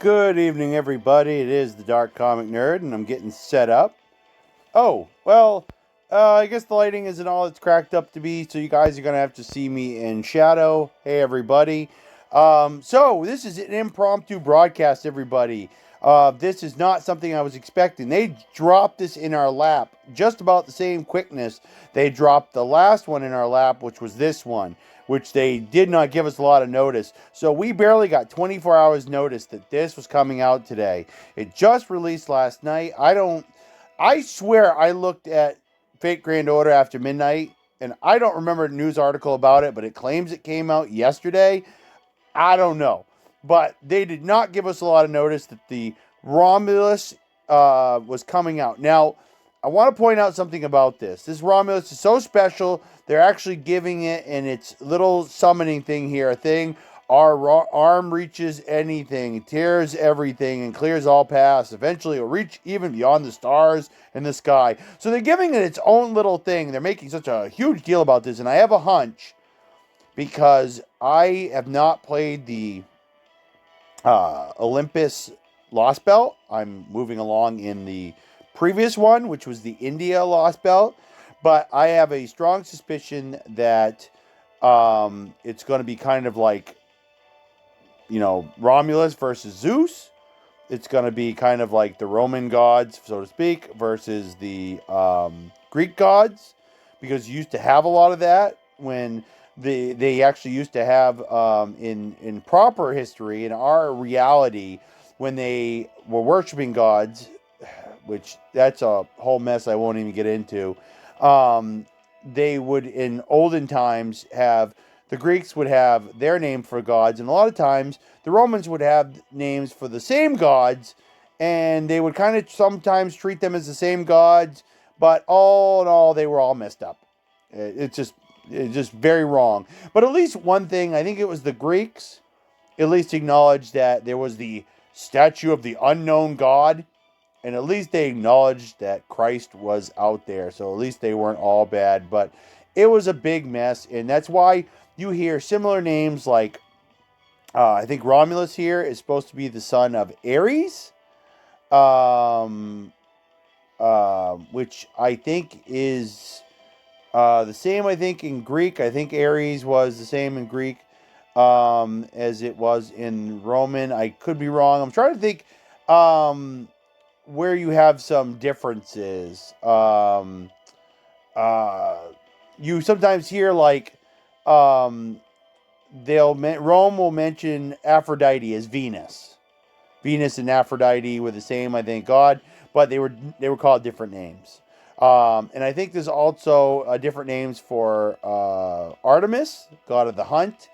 Good evening, everybody. It is the Dark Comic Nerd, and I'm getting set up. Oh, well, I guess the lighting isn't all it's cracked up to be, so you guys are going to have to see me in shadow. Hey, everybody. So, this is an impromptu broadcast, everybody. This is not something I was expecting. They dropped this in our lap just about the same quickness they dropped the last one in our lap, which was this one, which they did not give us a lot of notice. So we barely got 24 hours notice that this was coming out today. It just released last night. I swear I looked at Fake Grand Order after midnight, and I don't remember a news article about it, but it claims it came out yesterday. I don't know. But they did not give us a lot of notice that the Romulus was coming out. Now, I want to point out something about this. This Romulus is so special. They're actually giving it in its little summoning thing here a thing. Our arm reaches anything, tears everything, and clears all paths. Eventually, it'll reach even beyond the stars and the sky. So they're giving it its own little thing. They're making such a huge deal about this, and I have a hunch because I have not played the Olympus Lost Belt. I'm moving along in the previous one, which was the India Lost Belt. But I have a strong suspicion that it's going to be kind of like, Romulus versus Zeus. It's going to be kind of like the Roman gods, so to speak, versus the Greek gods, because you used to have a lot of that when they actually used to have in proper history, in our reality, when they were worshiping gods, which that's a whole mess I won't even get into. They would, in olden times, the Greeks would have their name for gods, and a lot of times the Romans would have names for the same gods, and they would kind of sometimes treat them as the same gods, but all in all, they were all messed up. It's just very wrong. But at least one thing, I think it was the Greeks, at least acknowledged that there was the statue of the unknown god, and at least they acknowledged that Christ was out there. So at least they weren't all bad, but it was a big mess, and that's why you hear similar names like, I think Romulus here is supposed to be the son of Ares, which I think is the same, I think, in Greek. I think Ares was the same in Greek as it was in Roman. I could be wrong. I'm trying to think where you have some differences. You sometimes hear like Rome will mention Aphrodite as Venus. Venus and Aphrodite were the same, I think, god, but they were called different names. And I think there's also different names for Artemis, god of the hunt.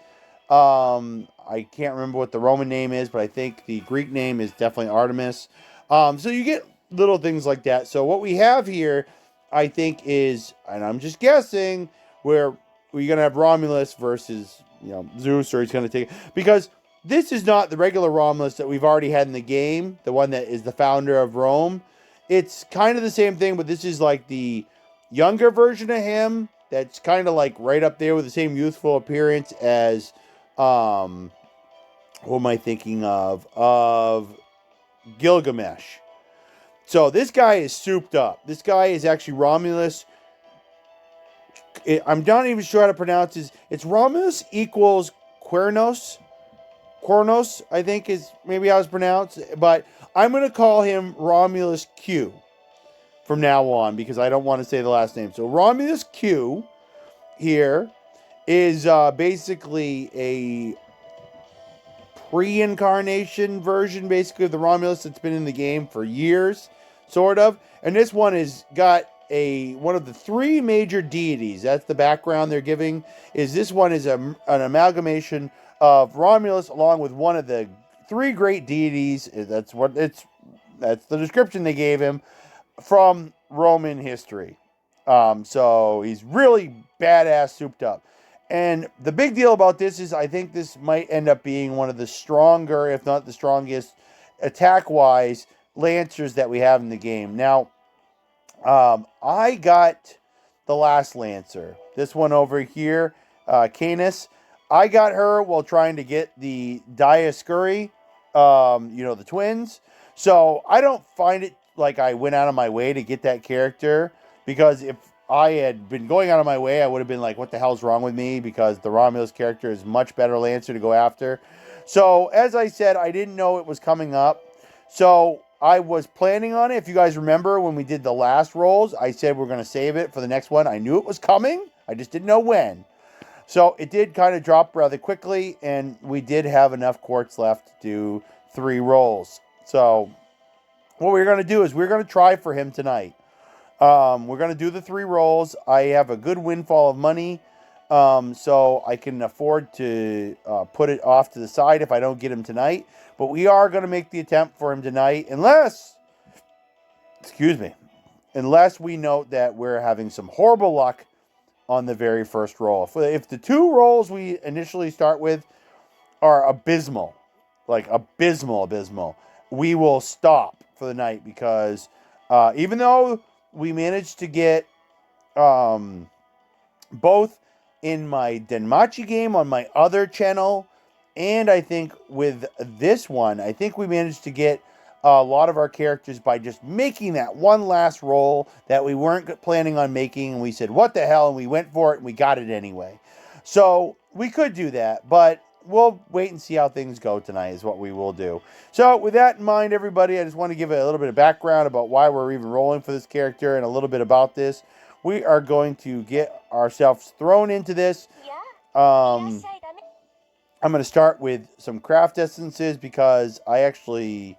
I can't remember what the Roman name is, but I think the Greek name is definitely Artemis. So you get little things like that. So what we have here, I think, is, and I'm just guessing, where we're going to have Romulus versus, Zeus, or he's going to take it. Because this is not the regular Romulus that we've already had in the game, the one that is the founder of Rome. It's kind of the same thing, but this is like the younger version of him that's kind of like right up there with the same youthful appearance as, who am I thinking of? Of Gilgamesh. So this guy is souped up. This guy is actually Romulus. I'm not even sure how to pronounce this. It's Romulus equals Quernos. Quernos, I think, is maybe how it's pronounced. But I'm going to call him Romulus Q from now on, because I don't want to say the last name. So Romulus Q here is basically a pre-incarnation version, basically, of the Romulus that's been in the game for years, sort of. And this one has got one of the three major deities. That's the background they're giving. This one is an amalgamation of Romulus along with one of the three great deities. That's the description they gave him from Roman history. So he's really badass, souped up. And the big deal about this is I think this might end up being one of the stronger, if not the strongest, attack-wise, Lancers that we have in the game. Now, I got the last Lancer. This one over here, Canis. I got her while trying to get the Dioscuri the twins. So I don't find it like I went out of my way to get that character, because if I had been going out of my way, I would have been like, what the hell's wrong with me? Because the Romulus character is much better Lancer to go after. So as I said, I didn't know it was coming up. So I was planning on it. If you guys remember when we did the last rolls, I said we're going to save it for the next one. I knew it was coming. I just didn't know when. So it did kind of drop rather quickly, and we did have enough quartz left to do 3 rolls. So what we're going to do is we're going to try for him tonight. We're going to do the 3 rolls. I have a good windfall of money, so I can afford to put it off to the side if I don't get him tonight. But we are going to make the attempt for him tonight, unless we note that we're having some horrible luck on the very first roll. If the 2 rolls we initially start with are abysmal, like abysmal, we will stop for the night, because even though we managed to get both in my Denmachi game on my other channel, and I think with this one, I think we managed to get a lot of our characters by just making that one last roll that we weren't planning on making, and we said, what the hell, and we went for it, and we got it anyway. So we could do that, but we'll wait and see how things go tonight is what we will do. So with that in mind, everybody, I just want to give a little bit of background about why we're even rolling for this character and a little bit about this. We are going to get ourselves thrown into this. I'm going to start with some craft essences, because I actually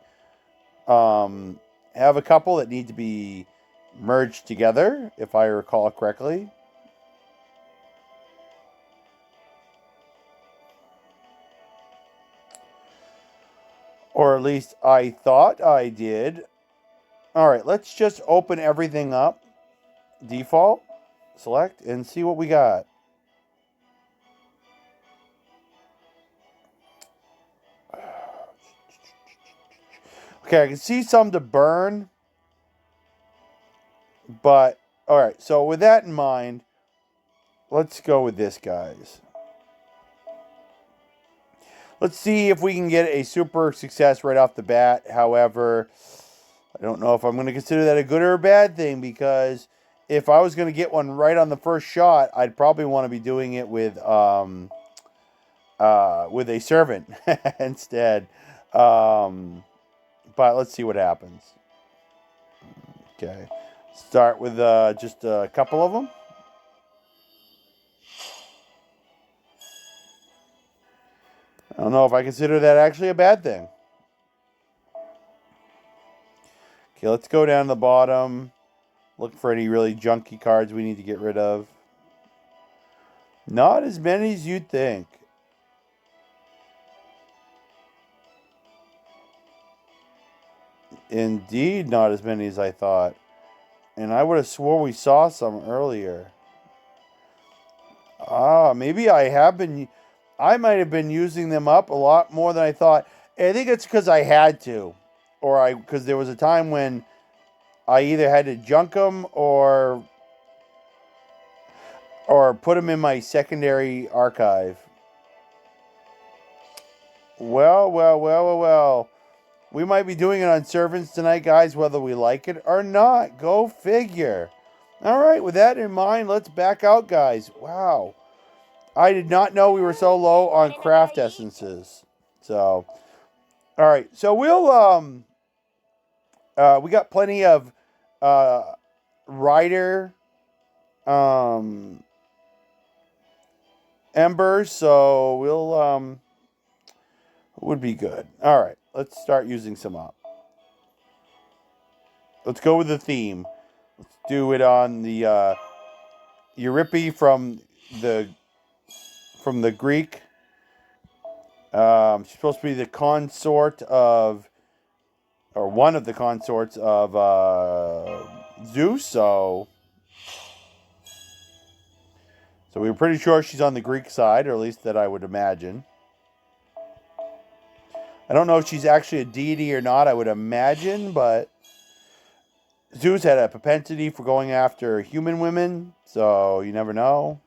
have a couple that need to be merged together, if I recall correctly. Or at least I thought I did. Alright, let's just open everything up. Default, select, and see what we got. Okay, I can see some to burn. But, alright, so with that in mind, let's go with this, guys. Let's see if we can get a super success right off the bat. However, I don't know if I'm going to consider that a good or a bad thing, because if I was going to get one right on the first shot, I'd probably want to be doing it with a servant instead. But let's see what happens. Okay. Start with just a couple of them. I don't know if I consider that actually a bad thing. Okay, let's go down to the bottom. Look for any really junky cards we need to get rid of. Not as many as you'd think. Indeed, not as many as I thought. And I would have swore we saw some earlier. Maybe I might have been using them up a lot more than I thought. I think it's because I had to. Because there was a time when I either had to junk them or put them in my secondary archive. Well. We might be doing it on servants tonight, guys, whether we like it or not. Go figure. All right, with that in mind, let's back out, guys. Wow. I did not know we were so low on craft essences. So, all right. So we got plenty of rider embers, so we'll would be good. All right. Let's start using some up. Let's go with the theme. Let's do it on the Euripe from the Greek. She's supposed to be the consort of, or one of the consorts of Zeus. So we were pretty sure she's on the Greek side, or at least that I would imagine. I don't know if she's actually a deity or not, I would imagine, but Zeus had a propensity for going after human women, so you never know.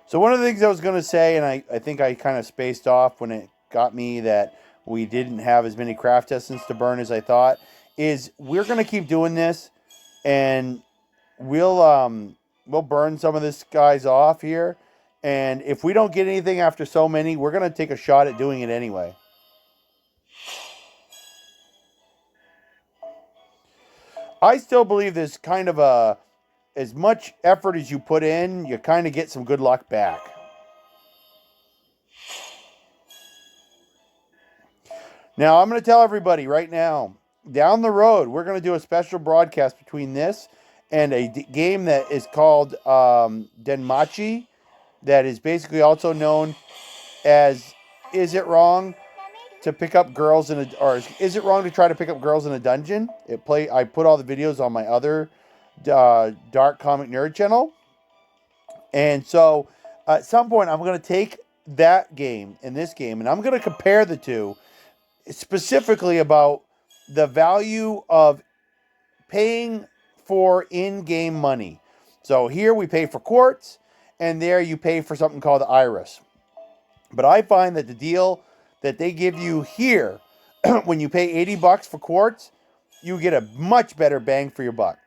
So one of the things I was going to say, and I think I kind of spaced off when it got me that we didn't have as many craft essence to burn as I thought, is we're going to keep doing this, and we'll burn some of this guys off here, and if we don't get anything after so many, we're going to take a shot at doing it anyway. I still believe there's kind of as much effort as you put in, you kind of get some good luck back. Now, I'm going to tell everybody right now, down the road, we're going to do a special broadcast between this and a game that is called Denmachi, that is basically also known as Is It Wrong to Pick Up Girls in a... or Is It Wrong to Try to Pick Up Girls in a Dungeon? I put all the videos on my other Dark Comic Nerd channel. And so, at some point, I'm going to take that game and this game, and I'm going to compare the two, specifically about the value of paying for in-game money. So here we pay for quartz, and there you pay for something called the iris. But I find that the deal that they give you here, when you pay $80 for quartz, you get a much better bang for your buck.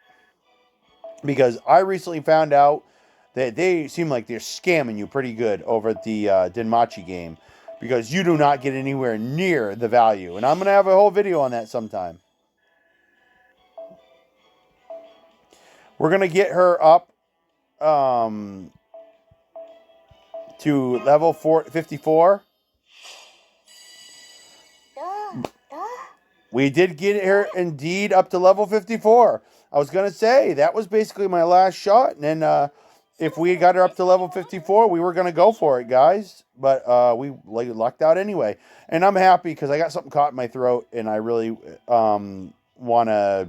Because I recently found out that they seem like they're scamming you pretty good over at the Denmachi game, because you do not get anywhere near the value. And I'm going to have a whole video on that sometime. We're going to get her up to level 54. We did get her indeed up to level 54. I was going to say, that was basically my last shot. And then if we got her up to level 54, we were going to go for it, guys. But we lucked out anyway. And I'm happy because I got something caught in my throat. And I really want to,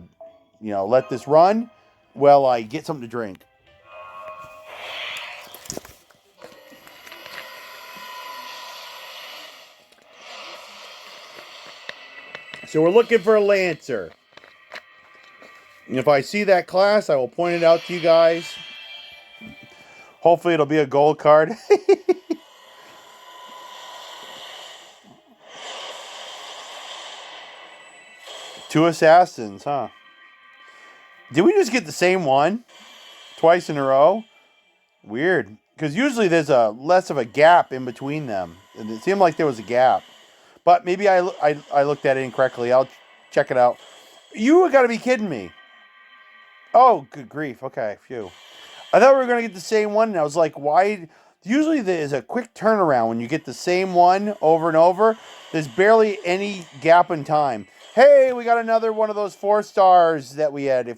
let this run while I get something to drink. So we're looking for a Lancer. And if I see that class, I will point it out to you guys. Hopefully it'll be a gold card. 2 assassins, huh? Did we just get the same one twice in a row? Weird. Because usually there's less of a gap in between them. And it seemed like there was a gap. But maybe I looked at it incorrectly. I'll check it out. You got to be kidding me. Oh, good grief. Okay, phew. I thought we were going to get the same one, and I was like, why? Usually there's a quick turnaround when you get the same one over and over. There's barely any gap in time. Hey, we got another one of those 4 stars that we had.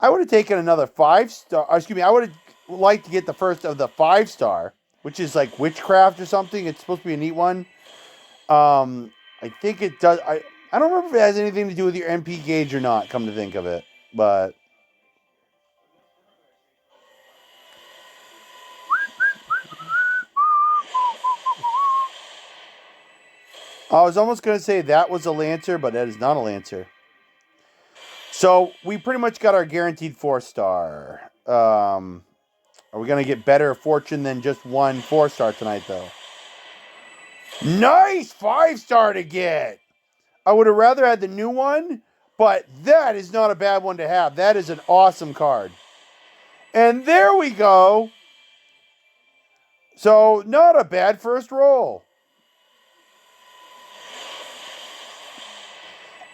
I would have taken another 5-star. Excuse me, I would have liked to get the first of the 5-star, which is like witchcraft or something. It's supposed to be a neat one. I think it does. I don't remember if it has anything to do with your MP gauge or not, come to think of it. But I was almost going to say that was a Lancer, but that is not a Lancer. So we pretty much got our guaranteed 4-star. Are we going to get better fortune than just one 4-star tonight, though? Nice 5-star to get. I would have rather had the new one, but that is not a bad one to have. That is an awesome card. And there we go. So not a bad first roll.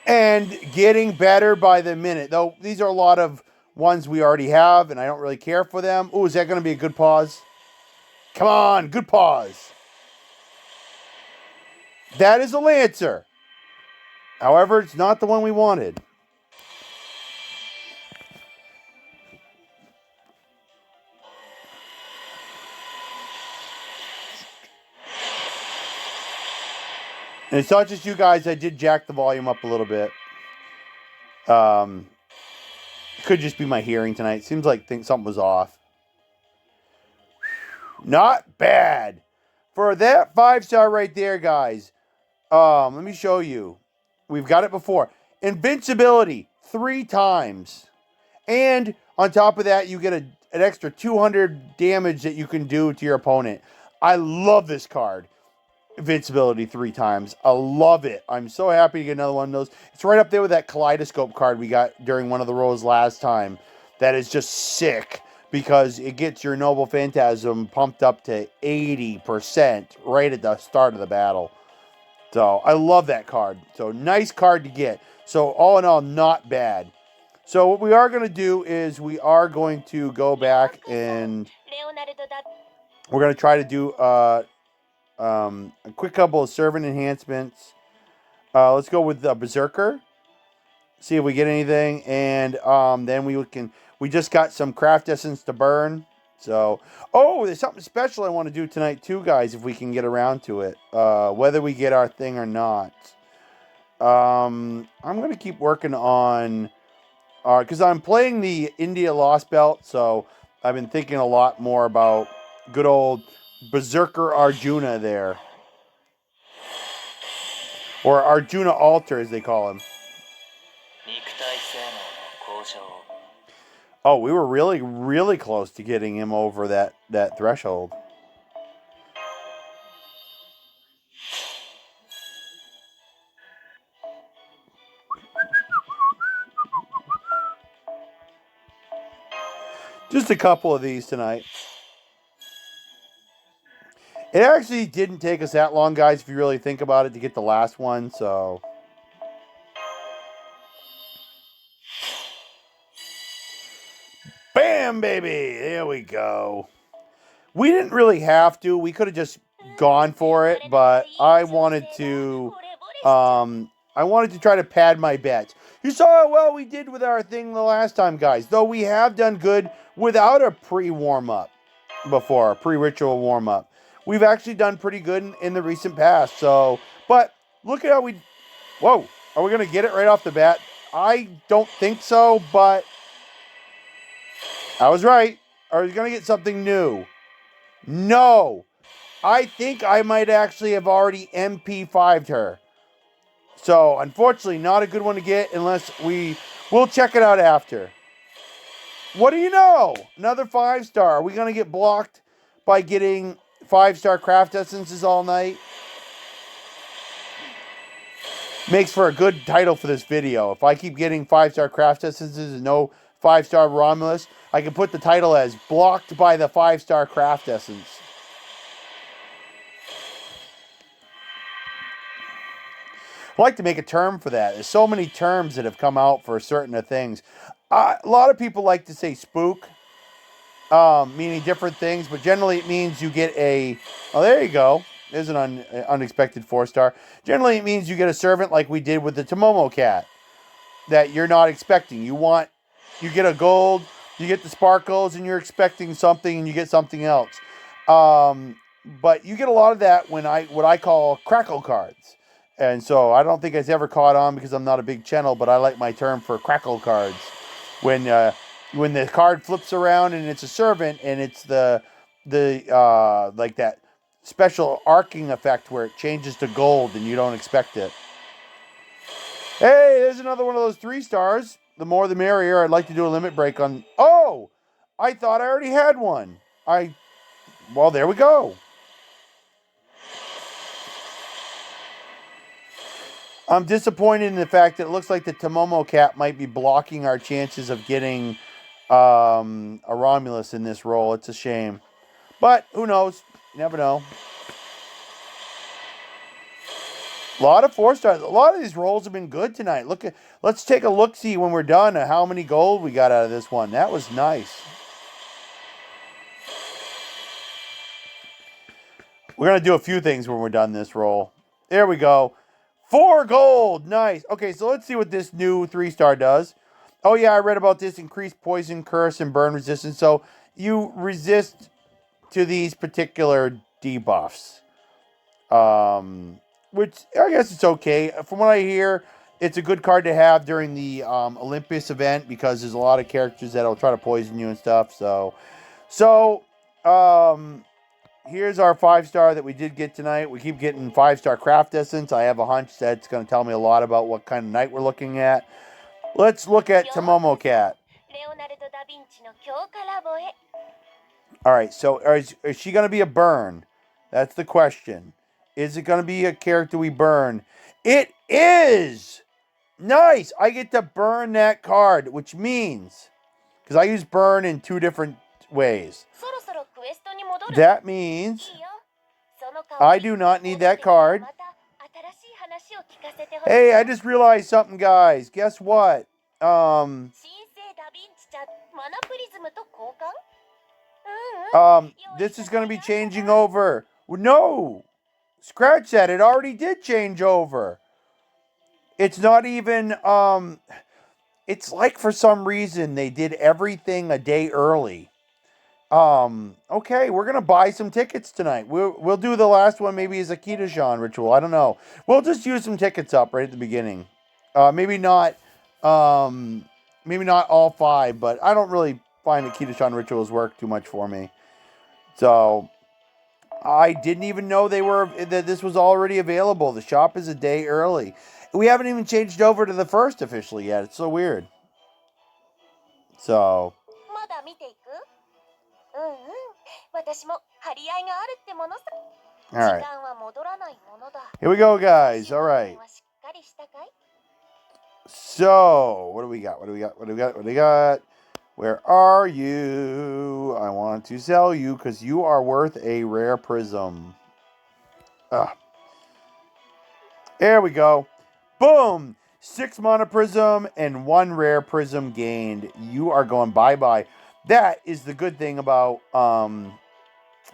And getting better by the minute. Though these are a lot of ones we already have, and I don't really care for them. Oh, is that going to be a good pause? Come on, good pause. That is a Lancer. However, it's not the one we wanted. And it's not just you guys. I did jack the volume up a little bit. It could just be my hearing tonight. Seems like something was off. Not bad. For that 5-star right there, guys. Let me show you. We've got it before. Invincibility 3 times. And on top of that, you get an extra 200 damage that you can do to your opponent. I love this card. Invincibility 3 times. I love it. I'm so happy to get another one of those. It's right up there with that Kaleidoscope card we got during one of the rolls last time. That is just sick because it gets your Noble Phantasm pumped up to 80% right at the start of the battle. So I love that card. So nice card to get. So all in all, not bad. So what we are going to do is we are going to go back and we're going to try to do a quick couple of servant enhancements. Let's go with the Berserker. See if we get anything, and then we just got some craft essence to burn. So, oh, there's something special I want to do tonight too, guys. If we can get around to it, whether we get our thing or not. I'm gonna keep working on because I'm playing the India Lost Belt, so I've been thinking a lot more about good old Berserker Arjuna there. Or Arjuna Altar, as they call him. Oh, we were really, really close to getting him over that threshold. Just a couple of these tonight. It actually didn't take us that long, guys, if you really think about it, to get the last one, so... Bam, baby! There we go. We didn't really have to. We could have just gone for it, but I wanted to try to pad my bets. You saw how well we did with our thing the last time, guys. Though we have done good without a pre-warm-up before, a pre-ritual warm-up. We've actually done pretty good in the recent past. So, but look at how we... Whoa, are we going to get it right off the bat? I don't think so, but I was right. Are we going to get something new? No. I think I might actually have already MP5'd her. So, unfortunately, not a good one to get unless we'll check it out after. What do you know? Another 5-star. Are we going to get blocked by getting 5-star craft essences all night? Makes for a good title for this video. If I keep getting 5-star craft essences and no 5-star Romulus, I can put the title as Blocked by the 5-star craft essence. I'd like to make a term for that. There's so many terms that have come out for certain things. A lot of people like to say spook, meaning different things, but generally it means you get a... Oh, there you go. There's an unexpected 4-star. Generally it means you get a servant like we did with the Tomomo cat that you're not expecting. You get a gold, you get the sparkles, and you're expecting something, and you get something else. But you get a lot of that when what I call crackle cards. And so I don't think it's ever caught on because I'm not a big channel, but I like my term for crackle cards. When the card flips around and it's a servant and it's the like that special arcing effect where it changes to gold and you don't expect it. Hey, there's another one of those 3-stars. The more the merrier. I'd like to do a limit break on... Oh! I thought I already had one. Well, there we go. I'm disappointed in the fact that it looks like the Tomomo cat might be blocking our chances of getting a Romulus in this roll. It's a shame. But, who knows? You never know. A lot of 4-stars. A lot of these rolls have been good tonight. Let's take a look-see when we're done at how many gold we got out of this one. That was nice. We're going to do a few things when we're done this roll. There we go. 4 gold. Nice. Okay, so let's see what this new 3-star does. Oh, yeah, I read about this. Increased poison, curse, and burn resistance. So you resist to these particular debuffs. Which, I guess it's okay. From what I hear, it's a good card to have during the Olympus event because there's a lot of characters that'll try to poison you and stuff. So here's our 5-star that we did get tonight. We keep getting 5-star craft essence. I have a hunch that's going to tell me a lot about what kind of night we're looking at. Let's look at Tomomo Cat. All right, so is she going to be a burn? That's the question. Is it going to be a character we burn? It is! Nice! I get to burn that card, which means, because I use burn in 2 different ways. That means I do not need that card. Hey, I just realized something, guys. Guess what? This is going to be changing over. No! Scratch that. It already did change over. It's not even, it's like for some reason they did everything a day early. Okay, we're gonna buy some tickets tonight. We'll do the last one maybe as a Kitashan ritual. I don't know. We'll just use some tickets up right at the beginning. Maybe not all 5, but I don't really find the Kitashan rituals work too much for me. So I didn't even know that this was already available. The shop is a day early. We haven't even changed over to the first officially yet. It's so weird. So alright. Here we go, guys. Alright. So, what do we got? Where are you? I want to sell you because you are worth a rare prism. There we go. Boom! 6 mana prism and 1 rare prism gained. You are going bye-bye. That is the good thing about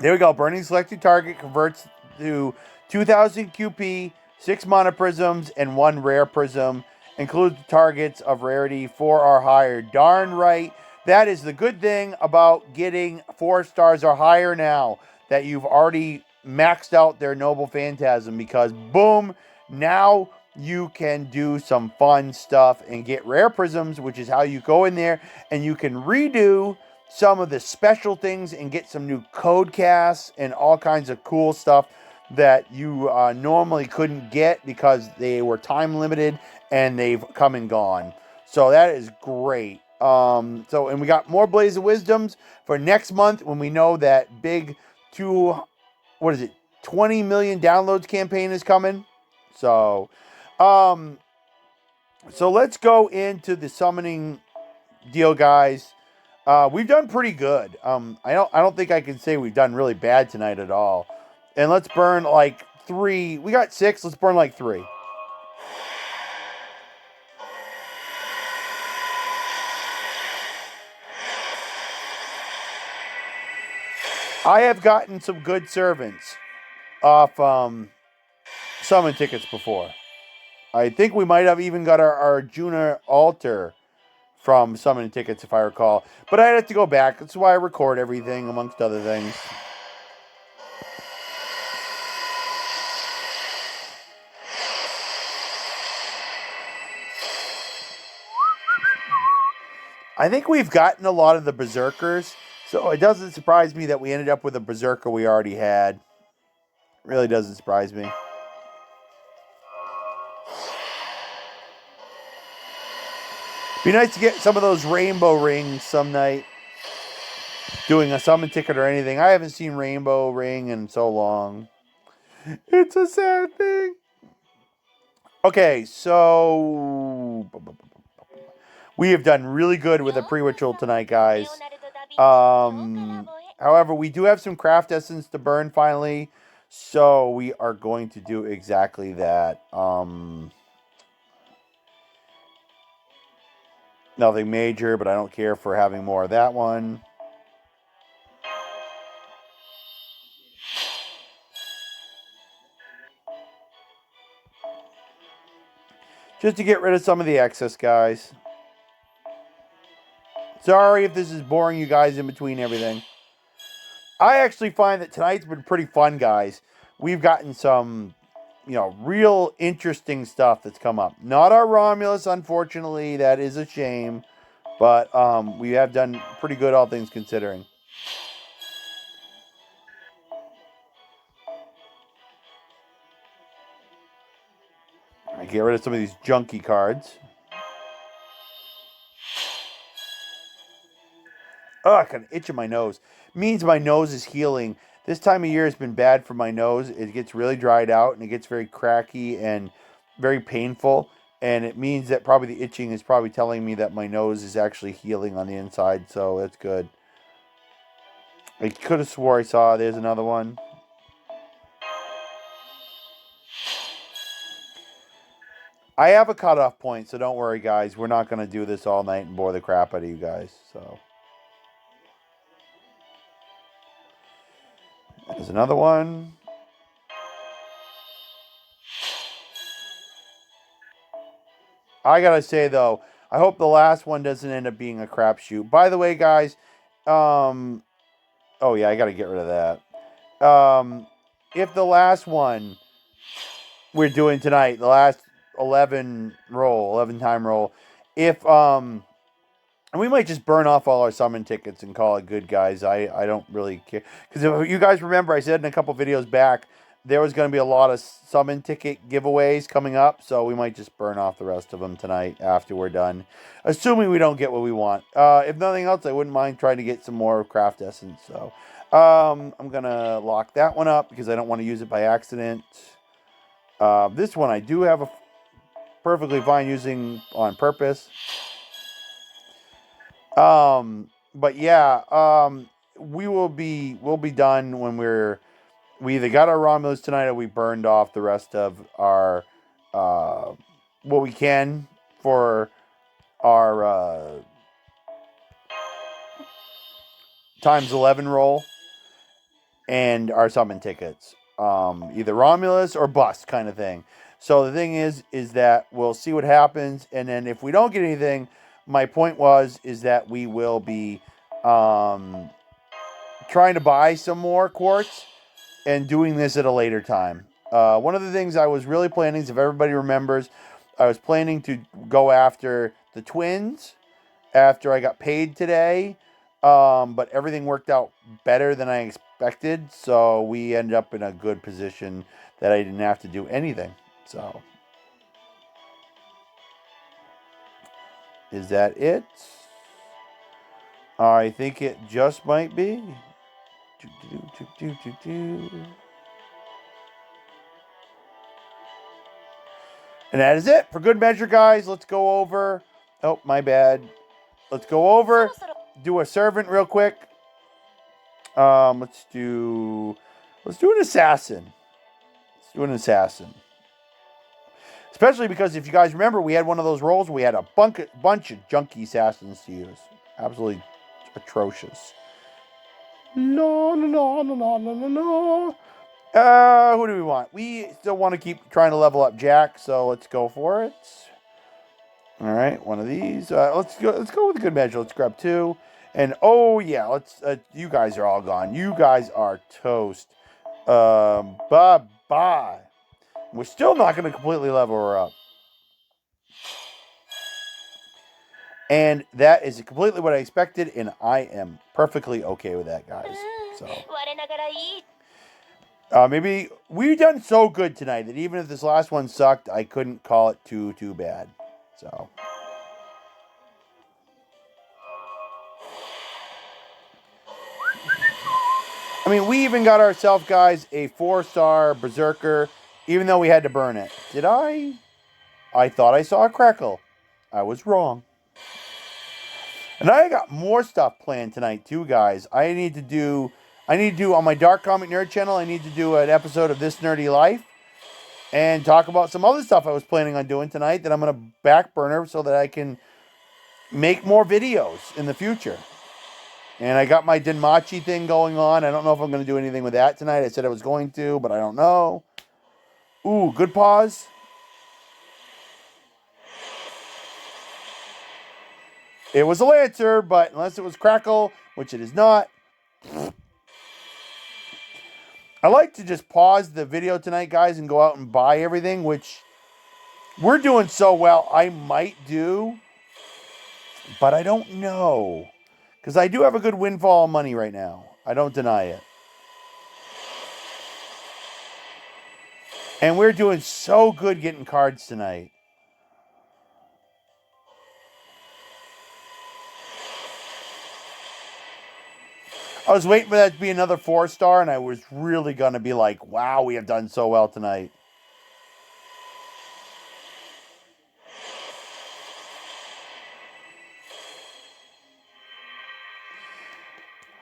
there we go. Burning selected target converts to 2000 QP, 6 mana prisms, and 1 rare prism. Includes targets of rarity 4 or higher. Darn right. That is the good thing about getting 4 stars or higher now. That you've already maxed out their Noble Phantasm. Because, boom, now you can do some fun stuff and get rare prisms, which is how you go in there and you can redo some of the special things and get some new code casts and all kinds of cool stuff that you normally couldn't get because they were time limited and they've come and gone. So that is great. And we got more Blaze of Wisdoms for next month when we know that big 20 million downloads campaign is coming. So let's go into the summoning deal, guys. We've done pretty good. I don't think I can say we've done really bad tonight at all. And let's burn like 3. We got 6. Let's burn like 3. I have gotten some good servants off summon tickets before. I think we might have even got our Arjuna altar from summoning tickets, if I recall. But I'd have to go back. That's why I record everything, amongst other things. I think we've gotten a lot of the Berserkers, so it doesn't surprise me that we ended up with a Berserker we already had. It really doesn't surprise me. Be nice to get some of those rainbow rings some night. Doing a summon ticket or anything. I haven't seen Rainbow Ring in so long. It's a sad thing. Okay, so we have done really good with a pre-ritual tonight, guys. However, we do have some craft essence to burn finally, so we are going to do exactly that. Nothing major, but I don't care for having more of that one. Just to get rid of some of the excess, guys. Sorry if this is boring you guys in between everything. I actually find that tonight's been pretty fun, guys. We've gotten some, real interesting stuff that's come up. Not our Romulus, unfortunately. That is a shame. But we have done pretty good, all things considering. I get rid of some of these junky cards. Ugh, kind of itch in my nose. Means my nose is healing. This time of year has been bad for my nose. It gets really dried out and it gets very cracky and very painful. And it means that probably the itching is probably telling me that my nose is actually healing on the inside. So that's good. I could have swore I saw. There's another one. I have a cutoff point, so don't worry, guys. We're not going to do this all night and bore the crap out of you guys. So there's another one. I gotta say though, I hope the last one doesn't end up being a crapshoot. By the way, guys, oh yeah, I gotta get rid of that. If the last one we're doing tonight, the last 11 time roll, if and we might just burn off all our summon tickets and call it good, guys. I don't really care. Because if you guys remember, I said in a couple videos back, there was going to be a lot of summon ticket giveaways coming up. So we might just burn off the rest of them tonight after we're done. Assuming we don't get what we want. If nothing else, I wouldn't mind trying to get some more craft essence. So I'm going to lock that one up because I don't want to use it by accident. This one I do have a perfectly fine using on purpose. But yeah, we'll be done when we either got our Romulus tonight or we burned off the rest of our what we can for our times 11 roll and our summon tickets. Either Romulus or bust kind of thing. So the thing is that we'll see what happens, and then if we don't get anything, my point is that we will be trying to buy some more quartz and doing this at a later time. One of the things I was really planning is, if everybody remembers, I was planning to go after the twins after I got paid today, but everything worked out better than I expected, so we ended up in a good position that I didn't have to do anything. So, is that it? I think it just might be. And that is it. For good measure, guys, let's go over. Oh, my bad. Let's go over. Do a servant real quick. Let's do an assassin. Let's do an assassin. Especially because if you guys remember, we had one of those rolls where we had a bunch of junky assassins to use. Absolutely atrocious. No. Who do we want? We still want to keep trying to level up Jack, so let's go for it. All right, one of these. Let's go with a good measure. Let's grab 2. And oh yeah, let's. You guys are all gone. You guys are toast. Bye bye. We're still not going to completely level her up. And that is completely what I expected, and I am perfectly okay with that, guys. So maybe we've done so good tonight that even if this last one sucked, I couldn't call it too bad. So. I mean, we even got ourselves, guys, a 4-star Berserker, even though we had to burn it. Did I? I thought I saw a crackle. I was wrong. And I got more stuff planned tonight, too, guys. I need to do on my Dark Comic Nerd channel, I need to do an episode of This Nerdy Life and talk about some other stuff I was planning on doing tonight that I'm going to back burner so that I can make more videos in the future. And I got my Denmachi thing going on. I don't know if I'm going to do anything with that tonight. I said I was going to, but I don't know. Ooh, good pause. It was a Lancer, but unless it was Crackle, which it is not. I like to just pause the video tonight, guys, and go out and buy everything, which we're doing so well, I might do. But I don't know. Because I do have a good windfall of money right now. I don't deny it. And we're doing so good getting cards tonight. I was waiting for that to be another 4-star, and I was really going to be like, wow, we have done so well tonight.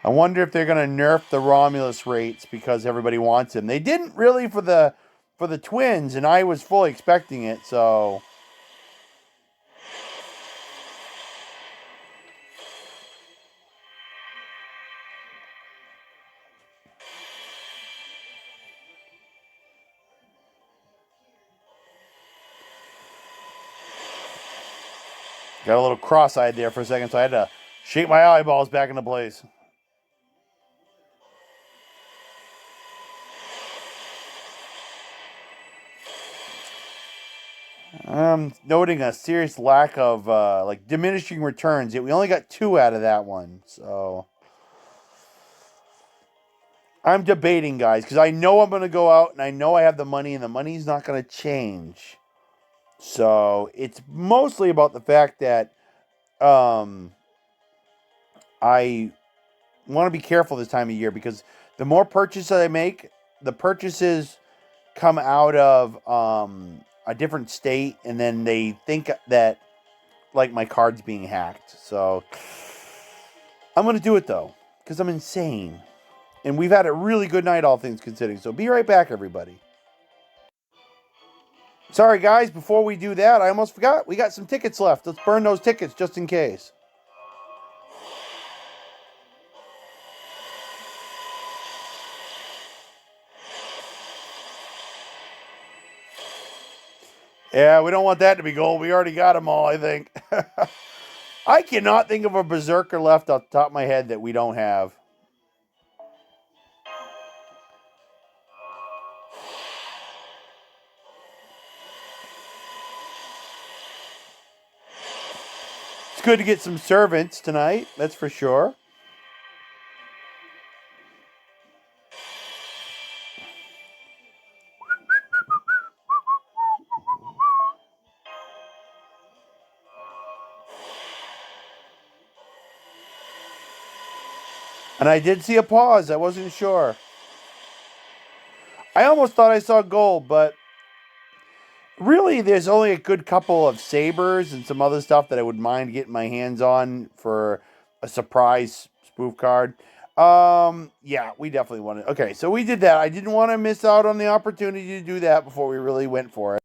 I wonder if they're going to nerf the Romulus rates because everybody wants him. They didn't really for the twins, and I was fully expecting it, so... Got a little cross-eyed there for a second, so I had to shake my eyeballs back into place. I'm noting a serious lack of like diminishing returns. Yet we only got 2 out of that one, so I'm debating, guys, because I know I'm going to go out and I know I have the money, and the money's not going to change. So it's mostly about the fact that I want to be careful this time of year because the more purchases I make, the purchases come out of a different state, and then they think that like my card's being hacked. So I'm gonna do it though because I'm insane, and we've had a really good night, all things considering. So be right back, everybody. Sorry, guys. Before we do that, I almost forgot. We got some tickets left. Let's burn those tickets just in case. Yeah, we don't want that to be gold. We already got them all, I think. I cannot think of a berserker left off the top of my head that we don't have. It's good to get some servants tonight, that's for sure. And I did see a pause. I wasn't sure. I almost thought I saw gold, but really, there's only a good couple of sabers and some other stuff that I would mind getting my hands on for a surprise spoof card. Yeah, we definitely wanted. Okay, so we did that. I didn't want to miss out on the opportunity to do that before we really went for it.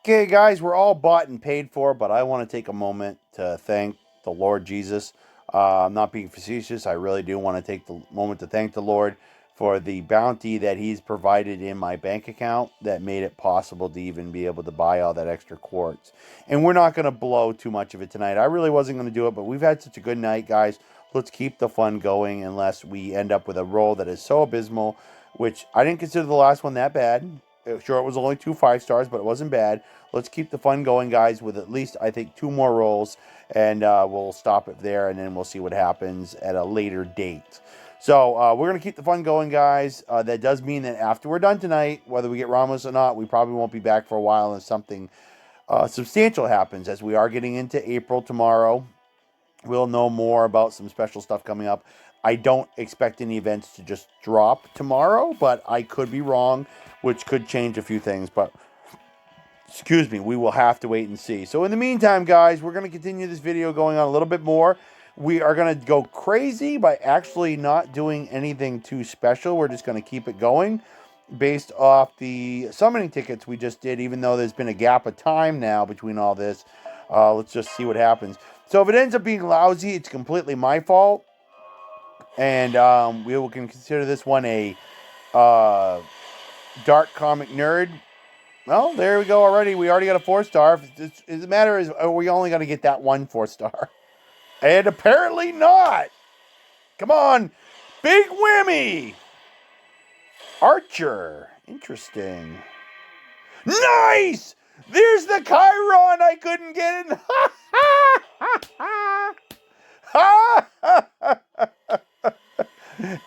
Okay, guys, we're all bought and paid for, but I want to take a moment to thank the Lord Jesus. I'm not being facetious. I really do want to take the moment to thank the Lord for the bounty that He's provided in my bank account that made it possible to even be able to buy all that extra quartz. And we're not going to blow too much of it tonight. I really wasn't going to do it, but we've had such a good night, guys. Let's keep the fun going unless we end up with a roll that is so abysmal, which I didn't consider the last one that bad. Sure, it was only 2 5-stars, but it wasn't bad. Let's keep the fun going, guys, with at least, I think, 2 more rolls, and we'll stop it there, and then we'll see what happens at a later date. So we're going to keep the fun going, guys. That does mean that after we're done tonight, whether we get Romulus or not, we probably won't be back for a while unless something substantial happens, as we are getting into April tomorrow. We'll know more about some special stuff coming up. I don't expect any events to just drop tomorrow, but I could be wrong, which could change a few things. But excuse me, we will have to wait and see. So in the meantime, guys, we're going to continue this video going on a little bit more. We are going to go crazy by actually not doing anything too special. We're just going to keep it going based off the summoning tickets we just did, even though there's been a gap of time now between all this. Let's just see what happens. So if it ends up being lousy, it's completely my fault. And we will consider this one a dark comic nerd. Well, there we go already. We already got a 4-star. The matter is, are we only going to get that 1 4-star? And apparently not. Come on. Big Whammy. Archer. Interesting. Nice. There's the Chiron I couldn't get in.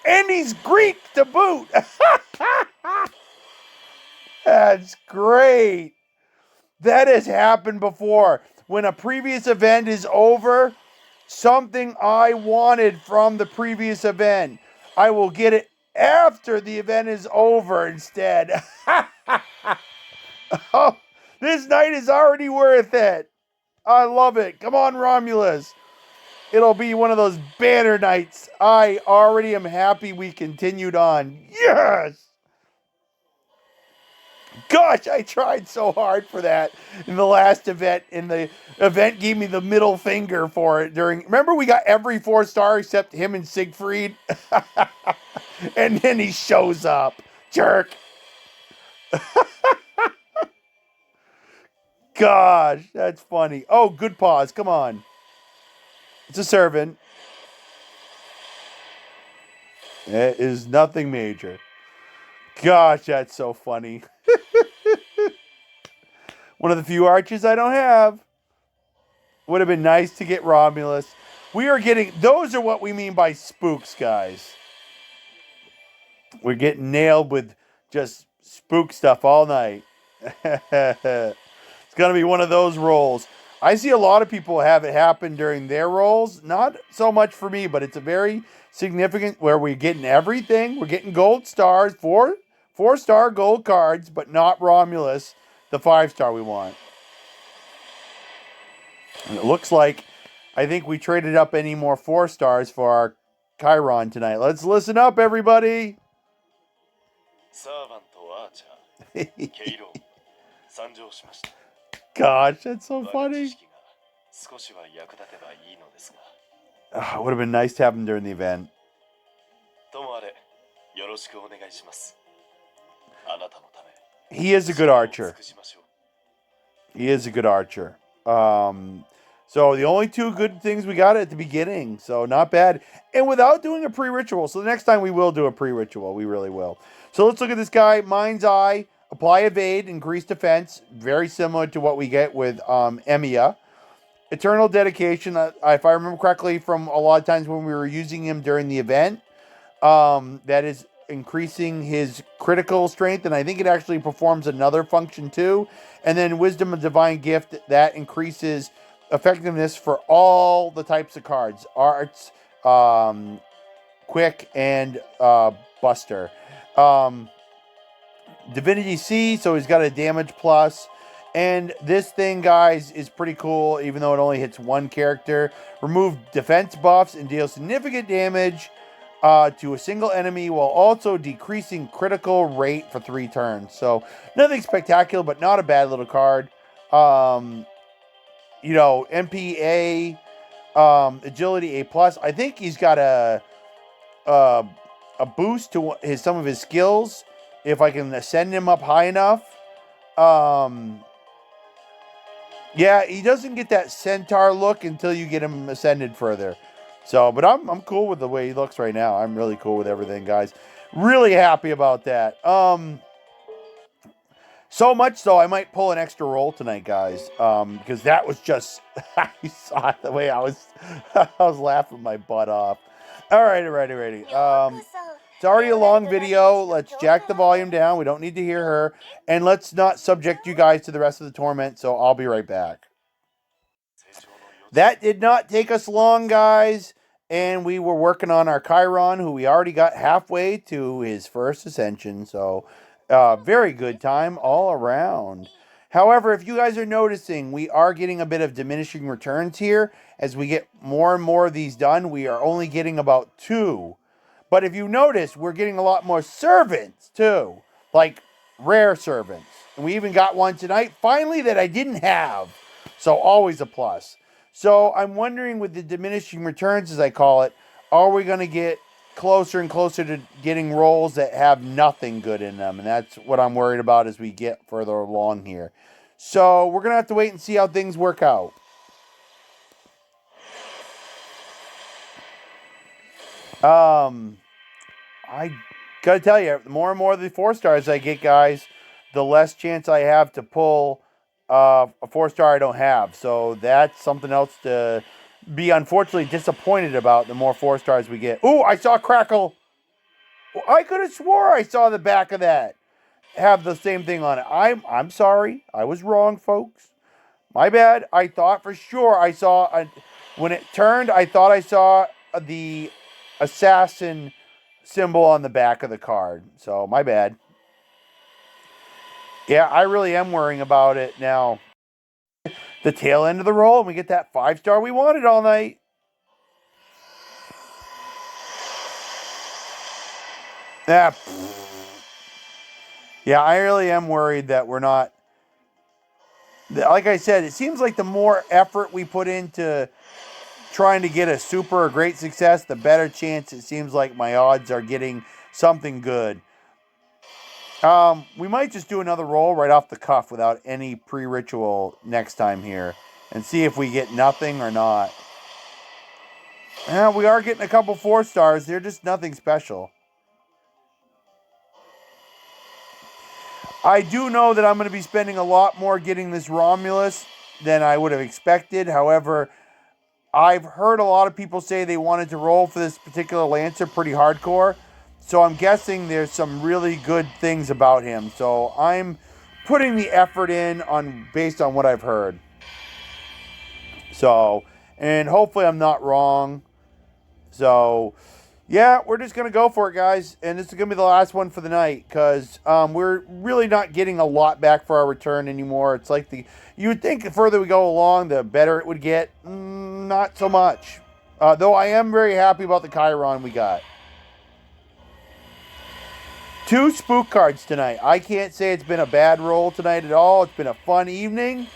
And he's Greek to boot. That's great. That has happened before. When a previous event is over, something I wanted from the previous event. I will get it after the event is over instead. Oh, this night is already worth it. I love it. Come on, Romulus. It'll be one of those banner nights. I already am happy we continued on. Yes! Gosh, I tried so hard for that in the last event, and the event gave me the middle finger for it during. Remember, we got every 4-star except him and Siegfried? And then he shows up. Jerk. Gosh, that's funny. Oh, good pause. Come on. It's a servant. It is nothing major. Gosh, that's so funny. One of the few arches I don't have. Would have been nice to get Romulus. We are getting, those are what we mean by spooks, guys. We're getting nailed with just spook stuff all night. It's going to be one of those rolls. I see a lot of people have it happen during their rolls. Not so much for me, but it's a very significant where we're getting everything. We're getting gold stars, 4-star gold cards, but not Romulus, the 5-star we want. And it looks like, I think we traded up any more 4-stars for our Chiron tonight. Let's listen up, everybody. Gosh, that's so funny. It would have been nice to have him during the event. He is a good archer. He is a good archer. So the only two good things we got at the beginning, so not bad. And without doing a pre-ritual. So the next time we will do a pre-ritual. We really will. So let's look at this guy. Mind's Eye. Apply evade. Increase defense. Very similar to what we get with Emiya. Eternal Dedication. If I remember correctly from a lot of times when we were using him during the event. That is increasing his critical strength. And I think it actually performs another function too. And then Wisdom of Divine Gift. That increases effectiveness for all the types of cards. Arts, Quick, and Buster. Divinity C, so he's got a damage plus. And this thing, guys, is pretty cool, even though it only hits one character. Remove defense buffs and deal significant damage to a single enemy while also decreasing critical rate for 3 turns. So, nothing spectacular, but not a bad little card. You know, MPA, agility A+. I think he's got a boost to some of his skills if I can ascend him up high enough. Yeah, he doesn't get that centaur look until you get him ascended further. So, but I'm cool with the way he looks right now. I'm really cool with everything, guys. Really happy about that. So much so I might pull an extra roll tonight, guys. Because that was just you saw the way I was laughing my butt off. Alrighty. It's already a long video. Let's jack the volume down. We don't need to hear her. And let's not subject you guys to the rest of the torment. So I'll be right back. That did not take us long, guys. And we were working on our Chiron, who we already got halfway to his first ascension. So very good time all around. However, if you guys are noticing, we are getting a bit of diminishing returns here. As we get more and more of these done, we are only getting about 2. But if you notice, we're getting a lot more servants, too. Like, rare servants. And we even got one tonight, finally, that I didn't have. So, always a plus. So, I'm wondering with the diminishing returns, as I call it, are we going to get closer and closer to getting rolls that have nothing good in them? And that's what I'm worried about as we get further along here. So, we're going to have to wait and see how things work out. I gotta tell you, the more and more of the 4-stars I get, guys, the less chance I have to pull a 4-star I don't have. So that's something else to be unfortunately disappointed about. The more 4-stars we get. Ooh, I saw Crackle. I could have swore I saw the back of that have the same thing on it. I'm sorry. I was wrong, folks. My bad. I thought for sure I saw When it turned, I thought I saw the assassin symbol on the back of the card. So, my bad. Yeah, I really am worrying about it now. The tail end of the roll, and we get that 5-star we wanted all night. Yeah. Yeah, I really am worried that we're not. Like I said, it seems like the more effort we put into trying to get a super or great success, the better chance it seems like my odds are getting something good. We might just do another roll right off the cuff without any pre-ritual next time here and see if we get nothing or not. Yeah, we are getting a couple 4-stars. They're just nothing special. I do know that I'm going to be spending a lot more getting this Romulus than I would have expected. However, I've heard a lot of people say they wanted to roll for this particular Lancer pretty hardcore. So I'm guessing there's some really good things about him. So I'm putting the effort in based on what I've heard. So, and hopefully I'm not wrong. So, yeah, we're just going to go for it, guys. And this is going to be the last one for the night because we're really not getting a lot back for our return anymore. It's like you would think the further we go along, the better it would get. Not so much. Though I am very happy about the Chiron we got. 2 spook cards tonight. I can't say it's been a bad roll tonight at all. It's been a fun evening.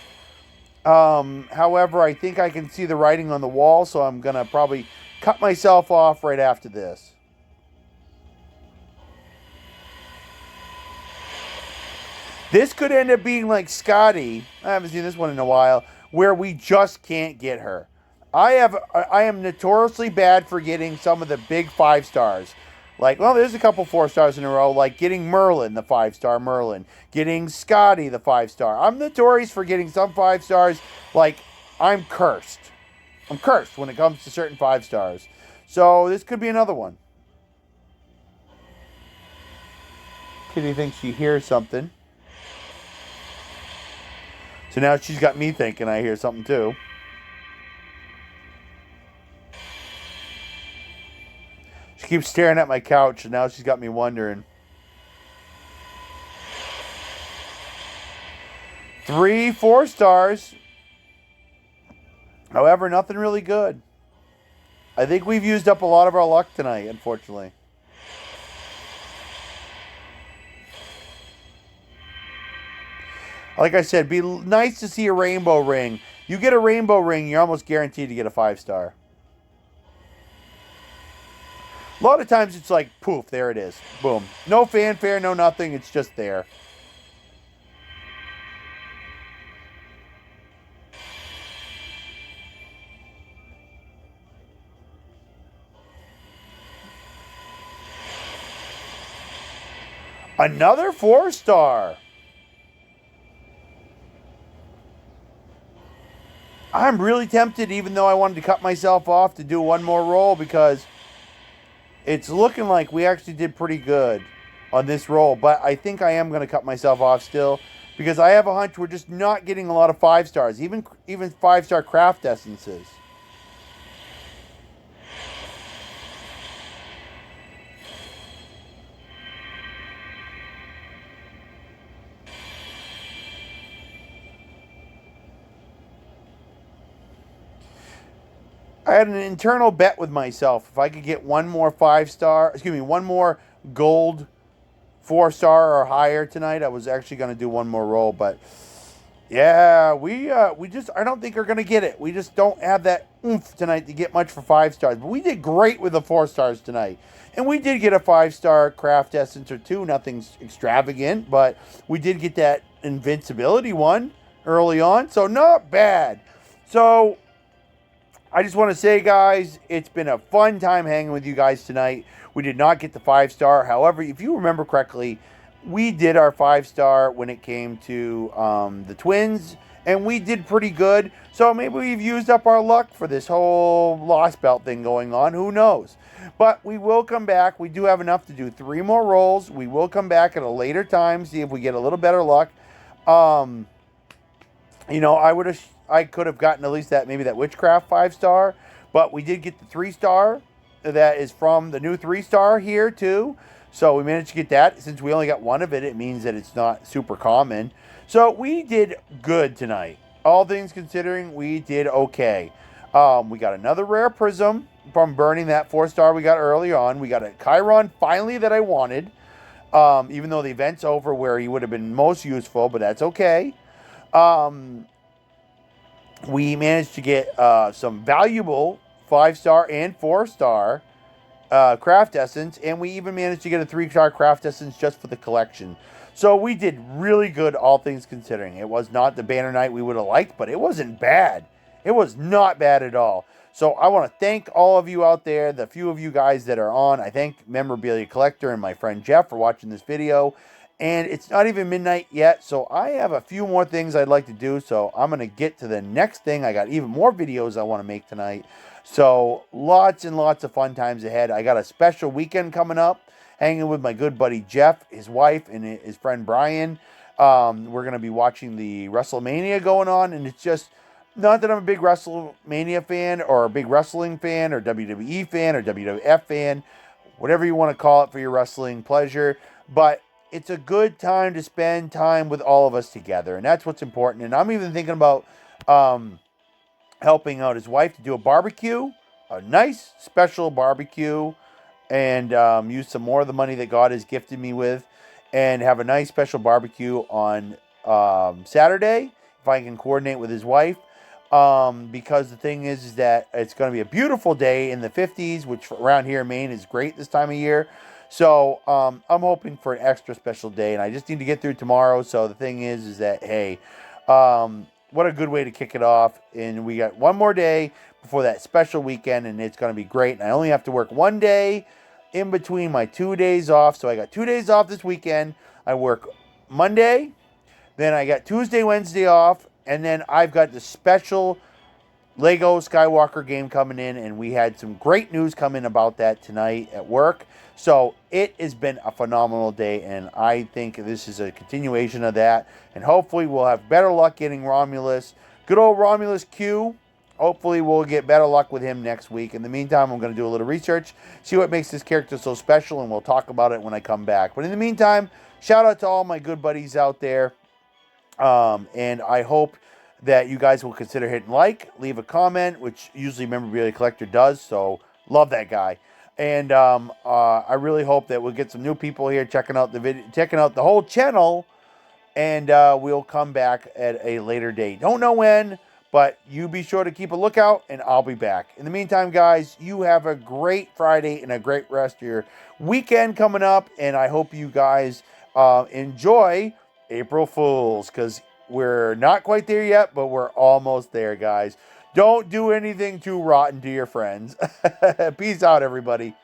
However, I think I can see the writing on the wall, so I'm going to probably cut myself off right after this. This could end up being like Scotty. I haven't seen this one in a while, where we just can't get her. I am notoriously bad for getting some of the big 5-stars. Like, well, there's a couple 4-stars in a row, like getting Merlin, the 5-star Merlin. Getting Scotty, the 5-star. I'm notorious for getting some 5-stars, like, I'm cursed. I'm cursed when it comes to certain 5-stars. So, this could be another one. Kitty thinks she hears something. So now she's got me thinking I hear something too. She keeps staring at my couch, and now she's got me wondering. 3 4-stars. However, nothing really good. I think we've used up a lot of our luck tonight, unfortunately. Like I said, be nice to see a rainbow ring. You get a rainbow ring, you're almost guaranteed to get a 5-star. A lot of times it's like, poof, there it is. Boom. No fanfare, no nothing. It's just there. Another 4-star. I'm really tempted, even though I wanted to cut myself off, to do one more roll because it's looking like we actually did pretty good on this roll. But I think I am going to cut myself off still because I have a hunch we're just not getting a lot of 5-stars, even 5-star craft essences. I had an internal bet with myself. If I could get one more 5-star, one more gold 4-star or higher tonight, I was actually going to do one more roll. But yeah, we just, I don't think we're going to get it. We just don't have that oomph tonight to get much for 5-stars. But we did great with the 4-stars tonight. And we did get a 5-star craft essence or 2. Nothing extravagant, but we did get that invincibility one early on. So not bad. So I just want to say, guys, it's been a fun time hanging with you guys tonight. We did not get the 5-star. However, if you remember correctly, we did our 5-star when it came to the twins, and we did pretty good. So maybe we've used up our luck for this whole Lost Belt thing going on. Who knows? But we will come back. We do have enough to do 3 more rolls. We will come back at a later time, see if we get a little better luck. You know, I could have gotten at least that, maybe that Witchcraft 5-star, but we did get the 3-star that is from the new 3-star here too. So we managed to get that. Since we only got one of it, it means that it's not super common. So we did good tonight. All things considering, we did okay. We got another rare prism from burning that 4-star we got early on. We got a Chiron finally that I wanted. Even though the event's over where he would have been most useful, but that's okay. We managed to get some valuable 5-star and 4-star craft essence, and we even managed to get a 3-star craft essence just for the collection. So we did really good, all things considering. It was not the banner night we would have liked, but it wasn't bad. It was not bad at all. So I want to thank all of you out there, the few of you guys that are on. I thank Memorabilia Collector and my friend Jeff for watching this video. And it's not even midnight yet, so I have a few more things I'd like to do. So I'm going to get to the next thing. I got even more videos I want to make tonight. So lots and lots of fun times ahead. I got a special weekend coming up, hanging with my good buddy Jeff, his wife, and his friend Brian. We're going to be watching the WrestleMania going on, and it's just not that I'm a big WrestleMania fan or a big wrestling fan or WWE fan or WWF fan, whatever you want to call it for your wrestling pleasure, but it's a good time to spend time with all of us together, and that's what's important. And I'm even thinking about helping out his wife to do a barbecue, a nice special barbecue, and use some more of the money that God has gifted me with, and have a nice special barbecue on Saturday, if I can coordinate with his wife. Because the thing is that it's going to be a beautiful day in the 50s, which around here in Maine is great this time of year. So I'm hoping for an extra special day, and I just need to get through tomorrow. So the thing is that, hey, what a good way to kick it off. And we got one more day before that special weekend, and it's going to be great. And I only have to work one day in between my 2 days off. So I got 2 days off this weekend. I work Monday, then I got Tuesday, Wednesday off, and then I've got the special Lego Skywalker game coming in, and we had some great news come in about that tonight at work. So it has been a phenomenal day, and I think this is a continuation of that. And hopefully we'll have better luck getting Romulus. Good old Romulus Q. Hopefully we'll get better luck with him next week. In the meantime, I'm going to do a little research, see what makes this character so special, and we'll talk about it when I come back. But in the meantime, shout out to all my good buddies out there. And I hope that you guys will consider hitting like, leave a comment, which usually Memorabilia Collector does. So love that guy. And I really hope that we'll get some new people here checking out the video, checking out the whole channel, and we'll come back at a later date. Don't know when, but you be sure to keep a lookout, and I'll be back. In the meantime, guys, you have a great Friday and a great rest of your weekend coming up, and I hope you guys enjoy April Fools, because we're not quite there yet, but we're almost there, guys. Don't do anything too rotten to your friends. Peace out, everybody.